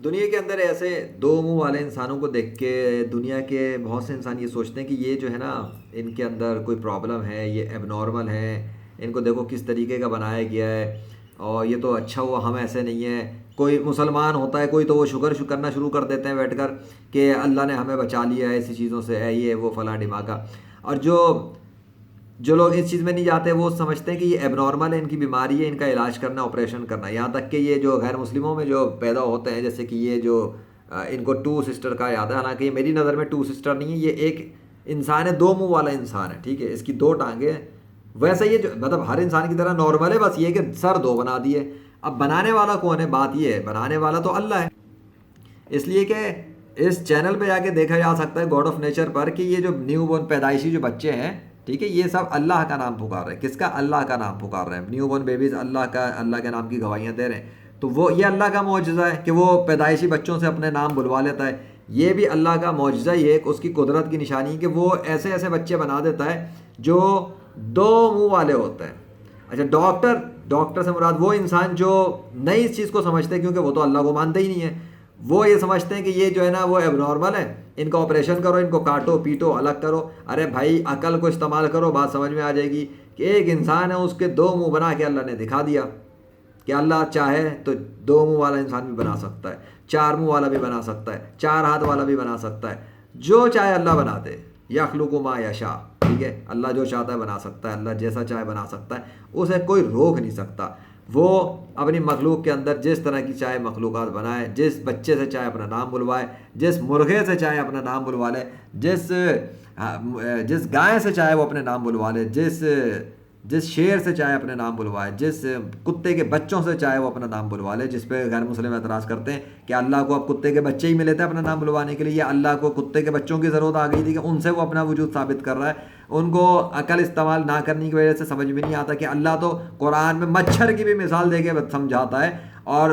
دنیا کے اندر ایسے دو منہ والے انسانوں کو دیکھ کے دنیا کے بہت سے انسان یہ سوچتے ہیں کہ یہ جو ہے نا، ان کے اندر کوئی پرابلم ہے، یہ ایب نارمل ہے، ان کو دیکھو کس طریقے کا بنایا گیا ہے، اور یہ تو اچھا ہوا ہم ایسے نہیں ہیں۔ کوئی مسلمان ہوتا ہے کوئی، تو وہ شکر کرنا شروع کر دیتے ہیں بیٹھ کر کہ اللہ نے ہمیں بچا لیا ہے ایسی چیزوں سے، ہے یہ وہ فلاں ڈھماکہ۔ اور جو لوگ اس چیز میں نہیں جاتے وہ سمجھتے ہیں کہ یہ ایب نارمل ہے، ان کی بیماری ہے، ان کا علاج کرنا، آپریشن کرنا۔ یہاں تک کہ یہ جو غیر مسلموں میں جو پیدا ہوتے ہیں، جیسے کہ یہ جو ان کو ٹو سسٹر کا یاد ہے، حالانکہ یہ میری نظر میں ٹو سسٹر نہیں ہے، یہ ایک انسان ہے، دو منہ والا انسان ہے، ٹھیک ہے، اس کی دو ٹانگیں ہیں۔ ویسے یہ جو مطلب ہر انسان کی طرح نارمل ہے، بس یہ کہ سر دو بنا دیے۔ اب بنانے والا کون ہے؟ بات یہ ہے، بنانے والا تو اللہ ہے۔ اس لیے کہ اس چینل پہ جا کے دیکھا جا سکتا ہے گاڈ آف نیچر پر کہ یہ جو نیو بورن پیدائشی جو بچے ہیں، ٹھیک ہے، یہ سب اللہ کا نام پکار رہے ہیں۔ کس کا؟ اللہ کا نام پکار رہے ہیں۔ نیو بورن بیبیز اللہ کے نام کی گواہیاں دے رہے ہیں۔ تو وہ یہ اللہ کا معجزہ ہے کہ وہ پیدائشی بچوں سے اپنے نام بلوا لیتا ہے۔ یہ بھی اللہ کا معجزہ، یہ ایک اس کی قدرت کی نشانی ہے کہ وہ ایسے ایسے بچے بنا دیتا ہے جو دو منہ والے ہوتے ہیں۔ اچھا، ڈاکٹر سے مراد وہ انسان جو نئی اس چیز کو سمجھتے ہیں، کیونکہ وہ تو اللہ کو مانتے ہی نہیں ہے۔ وہ یہ سمجھتے ہیں کہ یہ جو ہے نا وہ ایب نارمل ہے، ان کا آپریشن کرو، ان کو کاٹو پیٹو الگ کرو۔ ارے بھائی، عقل کو استعمال کرو، بات سمجھ میں آ جائے گی کہ ایک انسان ہے، اس کے دو منہ بنا کے اللہ نے دکھا دیا کہ اللہ چاہے تو دو منہ والا انسان بھی بنا سکتا ہے، چار منہ والا بھی بنا سکتا ہے، چار ہاتھ والا بھی بنا سکتا ہے، جو چاہے اللہ بنا دے۔ یخلق ما یشاء، ٹھیک ہے، اللہ جو چاہتا ہے بنا سکتا ہے، اللہ جیسا چاہے بنا سکتا ہے، اسے کوئی روک نہیں سکتا۔ وہ اپنی مخلوق کے اندر جس طرح کی چاہے مخلوقات بنائے، جس بچے سے چاہے اپنا نام بلوائے، جس مرغے سے چاہے اپنا نام بلوا لے، جس گائے سے چاہے وہ اپنے نام بلوا لے، جس شیر سے چاہے اپنے نام بلوائے، جس کتے کے بچوں سے چاہے وہ اپنا نام بلوا لے۔ جس پہ غیر مسلم اعتراض کرتے ہیں کہ اللہ کو اب کتے کے بچے ہی ملے تھے اپنا نام بلوانے کے لیے، یا اللہ کو کتے کے بچوں کی ضرورت آ گئی تھی کہ ان سے وہ اپنا وجود ثابت کر رہا ہے۔ ان کو عقل استعمال نہ کرنے کی وجہ سے سمجھ میں نہیں آتا کہ اللہ تو قرآن میں مچھر کی بھی مثال دے کے سمجھاتا ہے، اور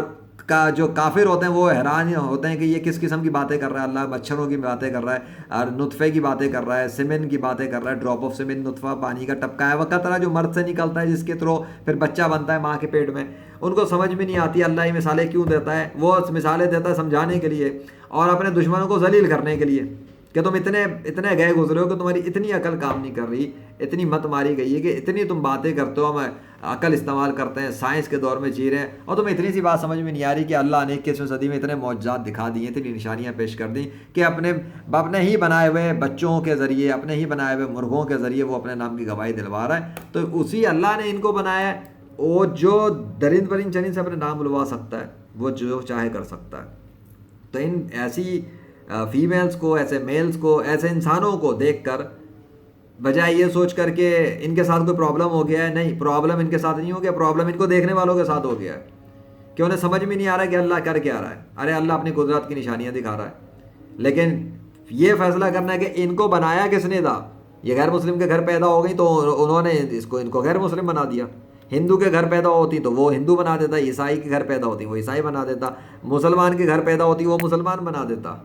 جو کافر ہوتے ہیں وہ حیران ہی ہوتے ہیں کہ یہ کس قسم کی باتیں کر رہا ہے۔ اللہ مچھروں کی باتیں کر رہا ہے، اور نطفے کی باتیں کر رہا ہے، سیمن کی باتیں کر رہا ہے، ڈراپ آف سیمن، نطفہ پانی کا ٹپکا ہوا قطرہ جو مرد سے نکلتا ہے، جس کے تھرو پھر بچہ بنتا ہے ماں کے پیٹ میں۔ ان کو سمجھ میں نہیں آتی اللہ یہ مثالیں کیوں دیتا ہے۔ وہ مثالیں دیتا ہے سمجھانے کے لیے اور اپنے دشمنوں کو ذلیل کرنے کے لیے کہ تم اتنے گئے گزرے ہو کہ تمہاری اتنی عقل کام نہیں کر رہی، اتنی مت ماری گئی ہے کہ اتنی تم باتیں کرتے ہو، ہم عقل استعمال کرتے ہیں، سائنس کے دور میں جی رہے ہیں، اور تمہیں اتنی سی بات سمجھ میں نہیں آ رہی کہ اللہ نے 21ویں صدی میں اتنے معجزات دکھا دیے، اتنی نشانیاں پیش کر دیں کہ اپنے ہی بنائے ہوئے بچوں کے ذریعے، اپنے ہی بنائے ہوئے مرغوں کے ذریعے وہ اپنے نام کی گواہی دلوا رہا ہے۔ تو اسی اللہ نے ان کو بنایا ہے، وہ جو درند پرند چرند سے اپنے نام بلوا سکتا ہے، وہ جو چاہے کر سکتا ہے۔ تو ان ایسی فیمیلز کو، ایسے میلز کو، ایسے انسانوں کو دیکھ کر بجائے یہ سوچ کر کہ ان کے ساتھ کوئی پرابلم ہو گیا ہے، نہیں، پرابلم ان کے ساتھ نہیں ہو گیا، پرابلم ان کو دیکھنے والوں کے ساتھ ہو گیا ہے کہ انہیں سمجھ میں نہیں آ رہا کہ اللہ کر کیا رہا ہے۔ ارے اللہ اپنی قدرت کی نشانیاں دکھا رہا ہے، لیکن یہ فیصلہ کرنا ہے کہ ان کو بنایا کس نے تھا۔ یہ غیر مسلم کے گھر پیدا ہو گئی تو انہوں نے ان کو غیر مسلم بنا دیا۔ ہندو کے گھر پیدا ہوتی تو وہ ہندو بنا دیتا، عیسائی کے گھر پیدا ہوتی وہ عیسائی بنا دیتا، مسلمان کے گھر پیدا ہوتی وہ مسلمان بنا دیتا۔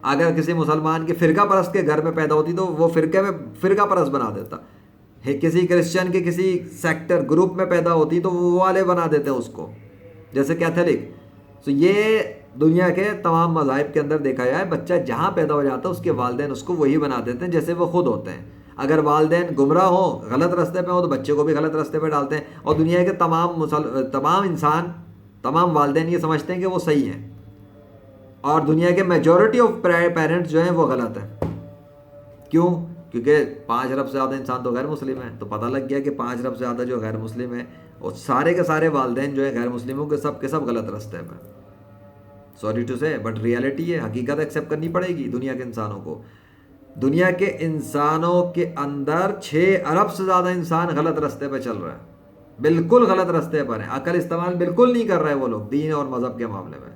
اگر کسی مسلمان کے فرقہ پرست کے گھر میں پیدا ہوتی تو وہ فرقے میں فرقہ پرست بنا دیتا۔ کسی کرسچن کے کسی سیکٹر گروپ میں پیدا ہوتی تو وہ والے بنا دیتے اس کو، جیسے کیتھولک۔ تو یہ دنیا کے تمام مذاہب کے اندر دیکھا جائے، بچہ جہاں پیدا ہو جاتا ہے اس کے والدین اس کو وہی بنا دیتے ہیں جیسے وہ خود ہوتے ہیں۔ اگر والدین گمراہ ہوں، غلط راستے پہ ہوں، تو بچے کو بھی غلط راستے پہ ڈالتے ہیں، اور دنیا کے تمام انسان، تمام والدین یہ سمجھتے ہیں کہ وہ صحیح ہیں، اور دنیا کے میجورٹی آف پیرنٹس جو ہیں وہ غلط ہیں۔ کیوں؟ کیونکہ 5 ارب سے زیادہ انسان تو غیر مسلم ہیں، تو پتہ لگ گیا کہ 5 ارب سے زیادہ جو غیر مسلم ہیں، اور سارے کے سارے والدین جو ہیں غیر مسلموں کے سب غلط راستے میں۔ سوری ٹو سے، بٹ ریئلٹی ہے، حقیقت ایکسیپٹ کرنی پڑے گی دنیا کے انسانوں کو۔ دنیا کے انسانوں کے اندر 6 ارب سے زیادہ انسان غلط راستے پہ چل رہا ہے، بالکل غلط راستے پر ہیں، عقل استعمال بالکل نہیں کر رہے وہ لوگ، دین اور مذہب کے معاملے میں،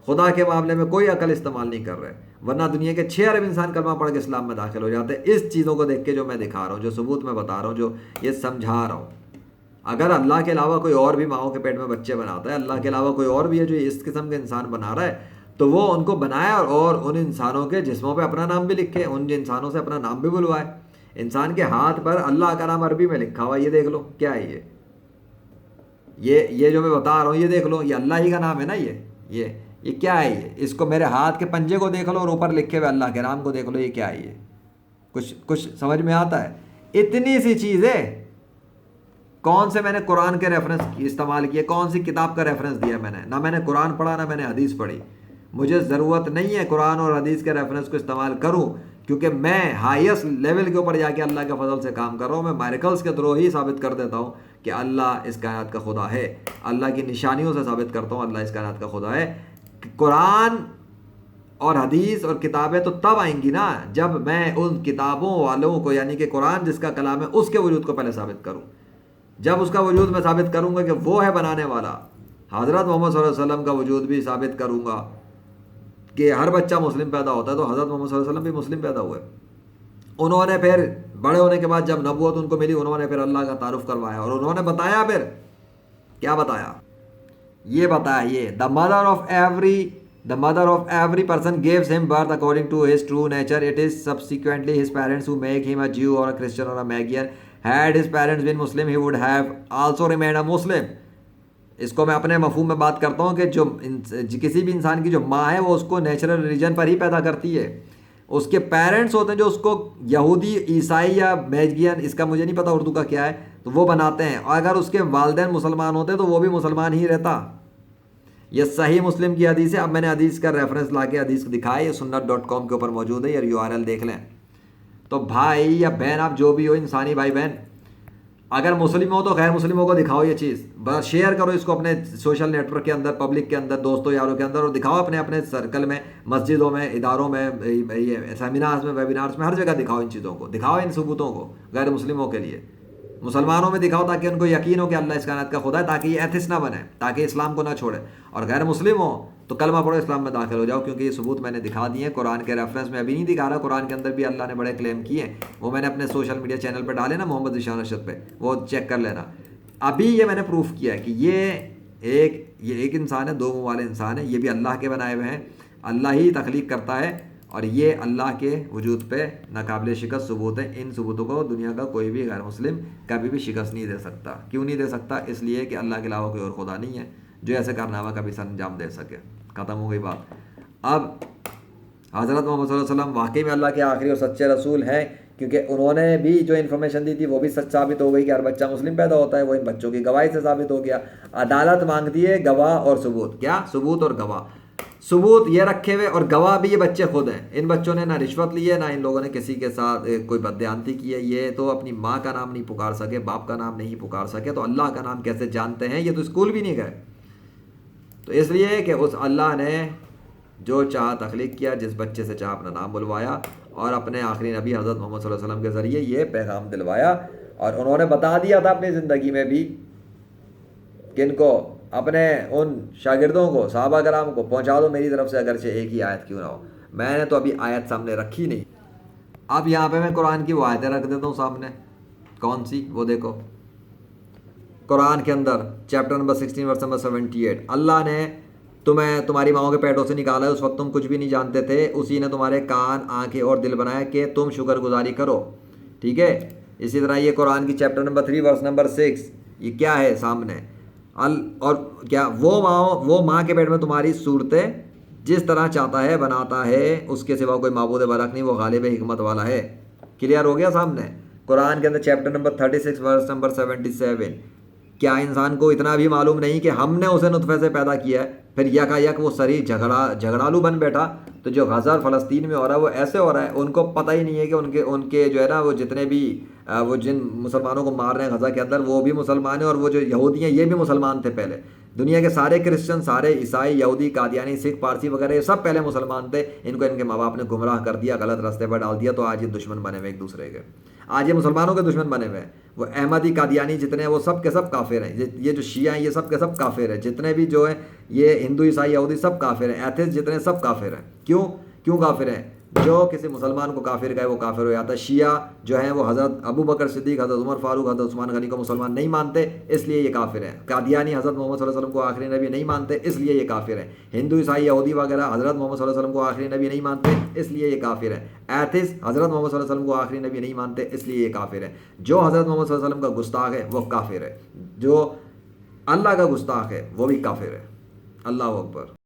خدا کے معاملے میں کوئی عقل استعمال نہیں کر رہے، ورنہ دنیا کے 6 ارب انسان کلمہ پڑھ کے اسلام میں داخل ہو جاتے ہیں۔ اس چیزوں کو دیکھ کے جو میں دکھا رہا ہوں، جو ثبوت میں بتا رہا ہوں، جو یہ سمجھا رہا ہوں، اگر اللہ کے علاوہ کوئی اور بھی ماؤں کے پیٹ میں بچے بناتا ہے، اللہ کے علاوہ کوئی اور بھی ہے جو اس قسم کے انسان بنا رہا ہے، تو وہ ان کو بنایا اور ان انسانوں کے جسموں پہ اپنا نام بھی لکھے، ان انسانوں سے اپنا نام بھی بلوائے۔ انسان کے ہاتھ پر اللہ کا نام عربی میں لکھا ہوا، یہ دیکھ لو کیا ہے یہ جو میں بتا رہا ہوں، یہ دیکھ لو، یہ اللہ ہی کا نام ہے نا، یہ یہ کیا ہے؟ یہ اس کو میرے ہاتھ کے پنجے کو دیکھ لو اور اوپر لکھے ہوئے اللہ کے نام کو دیکھ لو، یہ کیا ہے؟ یہ کچھ سمجھ میں آتا ہے؟ اتنی سی چیزیں، کون سے میں نے قرآن کے ریفرنس استعمال کیے، کون سی کتاب کا ریفرنس دیا میں نے؟ نہ میں نے قرآن پڑھا، نہ میں نے حدیث پڑھی. مجھے ضرورت نہیں ہے قرآن اور حدیث کے ریفرنس کو استعمال کروں، کیونکہ میں ہائیسٹ لیول کے اوپر جا کے اللہ کے فضل سے کام کر رہا ہوں. میں میریکلس کے تھرو ہی ثابت کر دیتا ہوں کہ اللہ اس کائنات کا خدا ہے. اللہ کی نشانیوں سے ثابت کرتا ہوں اللہ اس کائنات کا خدا ہے. قرآن اور حدیث اور کتابیں تو تب آئیں گی نا جب میں ان کتابوں والوں کو، یعنی کہ قرآن جس کا کلام ہے، اس کے وجود کو پہلے ثابت کروں. جب اس کا وجود میں ثابت کروں گا کہ وہ ہے بنانے والا، حضرت محمد صلی اللہ علیہ وسلم کا وجود بھی ثابت کروں گا کہ ہر بچہ مسلم پیدا ہوتا ہے، تو حضرت محمد صلی اللہ علیہ وسلم بھی مسلم پیدا ہوئے. انہوں نے پھر بڑے ہونے کے بعد جب نبوت ان کو ملی، انہوں نے پھر اللہ کا تعارف کروایا اور انہوں نے بتایا. پھر کیا بتایا؟ یہ بتایا، یہ the mother of every person gives him birth according to his true nature. It is subsequently his parents who make him a Jew or a Christian or a Magian. Had his parents been Muslim, he would have also remained a Muslim. اس کو میں اپنے مفہوم میں بات کرتا ہوں کہ جو کسی بھی انسان کی جو ماں ہے وہ اس کو نیچرل ریلیجن پر ہی پیدا کرتی ہے. اس کے پیرنٹس ہوتے ہیں جو اس کو یہودی، عیسائی یا میگین، اس کا مجھے نہیں پتا اردو کا کیا ہے، تو وہ بناتے ہیں. اور اگر اس کے والدین مسلمان ہوتے تو وہ بھی مسلمان ہی رہتا. یہ صحیح مسلم کی حدیث ہے. اب میں نے حدیث کا ریفرنس لا کے حدیث دکھایا، یہ sunnat.com کے اوپر موجود ہے، یہ URL دیکھ لیں. تو بھائی یا بہن، آپ جو بھی ہو، انسانی بھائی بہن، اگر مسلم ہو تو غیر مسلموں کو دکھاؤ یہ چیز، بس شیئر کرو اس کو اپنے سوشل نیٹ ورک کے اندر، پبلک کے اندر، دوستوں یاروں کے اندر، اور دکھاؤ اپنے اپنے سرکل میں، مسجدوں میں، اداروں میں، سیمینارز میں، ویبینارز میں، ہر جگہ دکھاؤ ان چیزوں کو، دکھاؤ ان ثبوتوں کو غیر مسلموں کے لیے. مسلمانوں میں دکھاؤ تاکہ ان کو یقین ہو کہ اللہ اس کائنات کا خدا ہے، تاکہ یہ ایتھسٹ نہ بنے، تاکہ اسلام کو نہ چھوڑے. اور غیر مسلم ہو تو کلمہ پڑھو، اسلام میں داخل ہو جاؤ، کیونکہ یہ ثبوت میں نے دکھا دیے ہیں قرآن کے ریفرنس میں. ابھی نہیں دکھا رہا، قرآن کے اندر بھی اللہ نے بڑے کلیم کیے ہیں، وہ میں نے اپنے سوشل میڈیا چینل پہ ڈالے نا، محمد ذیشان ارشد پہ، وہ چیک کر لینا. ابھی یہ میں نے پروف کیا ہے کہ یہ ایک انسان ہے، دو منہ والے انسان ہے، یہ بھی اللہ کے بنائے ہوئے ہیں، اللہ ہی تخلیق کرتا ہے، اور یہ اللہ کے وجود پہ ناقابل شکست ثبوت ہے. ان ثبوتوں کو دنیا کا کوئی بھی غیر مسلم کبھی بھی شکست نہیں دے سکتا. کیوں نہیں دے سکتا؟ اس لیے کہ اللہ کے علاوہ کوئی اور خدا نہیں ہے جو ایسے کارنامہ کبھی سر انجام دے سکے. ختم ہو گئی بات. اب حضرت محمد صلی اللہ علیہ وسلم واقعی میں اللہ کے آخری اور سچے رسول ہیں، کیونکہ انہوں نے بھی جو انفارمیشن دی تھی وہ بھی سچ ثابت ہو گئی کہ ہر بچہ مسلم پیدا ہوتا ہے، وہ ان بچوں کی گواہی سے ثابت ہو گیا. عدالت مانگتی ہے گواہ اور ثبوت. کیا؟ ثبوت اور گواہ. ثبوت یہ رکھے ہوئے اور گواہ بھی یہ بچے خود ہیں. ان بچوں نے نہ رشوت لی ہے، نہ ان لوگوں نے کسی کے ساتھ کوئی بددیانتی کی ہے. یہ تو اپنی ماں کا نام نہیں پکار سکے، باپ کا نام نہیں پکار سکے، تو اللہ کا نام کیسے جانتے ہیں؟ یہ تو اسکول بھی نہیں گئے. تو اس لیے کہ اس اللہ نے جو چاہا تخلیق کیا، جس بچے سے چاہا اپنا نام بلوایا، اور اپنے آخری نبی حضرت محمد صلی اللہ علیہ وسلم کے ذریعے یہ پیغام دلوایا. اور انہوں نے بتا دیا تھا اپنی زندگی میں بھی کہ ان کو، اپنے ان شاگردوں کو، صحابہ کرام کو پہنچا دو میری طرف سے، اگرچہ ایک ہی آیت کیوں نہ ہو. میں نے تو ابھی آیت سامنے رکھی نہیں. اب یہاں پہ میں قرآن کی وہ آیتیں رکھ دیتا ہوں سامنے. کون سی؟ وہ دیکھو قرآن کے اندر چیپٹر نمبر 16 ورس نمبر 78. اللہ نے تمہیں تمہاری ماؤں کے پیٹوں سے نکالا ہے، اس وقت تم کچھ بھی نہیں جانتے تھے، اسی نے تمہارے کان، آنکھیں اور دل بنایا کہ تم شکر گزاری کرو. ٹھیک ہے. اسی طرح یہ قرآن کی چیپٹر نمبر 3 ورس نمبر 6، یہ کیا ہے سامنے؟ اور کیا وہ ماں کے پیٹ میں تمہاری صورتیں جس طرح چاہتا ہے بناتا ہے، اس کے سوا کوئی معبود برحق نہیں، وہ غالب حکمت والا ہے. کلیئر ہو گیا سامنے؟ قرآن کے اندر چیپٹر نمبر 36 ورس نمبر 77. کیا انسان کو اتنا بھی معلوم نہیں کہ ہم نے اسے نطفے سے پیدا کیا ہے، پھر یکا یک وہ سری جھگڑالو بن بیٹھا؟ تو جو غزہ اور فلسطین میں ہو رہا ہے وہ ایسے ہو رہا ہے، ان کو پتہ ہی نہیں ہے کہ ان کے جو ہے نا، وہ جتنے بھی وہ جن مسلمانوں کو مار رہے ہیں غزہ کے اندر، وہ بھی مسلمان ہیں، اور وہ جو یہودی ہیں یہ بھی مسلمان تھے پہلے. دنیا کے سارے کرسچن، سارے عیسائی، یہودی، قادیانی، سکھ، پارسی وغیرہ، یہ سب پہلے مسلمان تھے. ان کو ان کے ماں باپ نے گمراہ کر دیا، غلط راستے پر ڈال دیا، تو آج یہ دشمن بنے ہوئے ایک دوسرے کے. آج یہ مسلمانوں کے دشمن بنے ہوئے ہیں. وہ احمدی، قادیانی جتنے ہیں وہ سب کے سب کافر ہیں. یہ جو شیعہ ہیں یہ سب کے سب کافر ہیں. جتنے بھی جو ہیں یہ ہندو، عیسائی، یہودی سب کافر ہیں. ایتھسٹ جتنے سب کافر ہیں. کیوں کافر ہیں؟ جو کسی مسلمان کو کافر کہے وہ کافر ہو جاتا ہے. شیعہ جو ہیں وہ حضرت ابو بکر صدیق، حضرت عمر فاروق، حضرت عثمان غنی کو مسلمان نہیں مانتے، اس لیے یہ کافر ہیں. قادیانی حضرت محمد صلی اللہ علیہ وسلم کو آخری نبی نہیں مانتے، اس لیے یہ کافر ہیں. ہندو، عیسائی، یہودی وغیرہ حضرت محمد صلی اللہ علیہ وسلم کو آخری نبی نہیں مانتے، اس لیے یہ کافر ہیں. ایتھسٹ حضرت محمد صلی اللہ علیہ وسلم کو آخری نبی نہیں مانتے، اس لیے یہ کافر ہیں. جو حضرت محمد صلی اللہ علیہ وسلم کا گستاخ ہے وہ کافر ہے. جو اللہ کا گستاخ ہے وہ بھی کافر ہے. اللہ اکبر.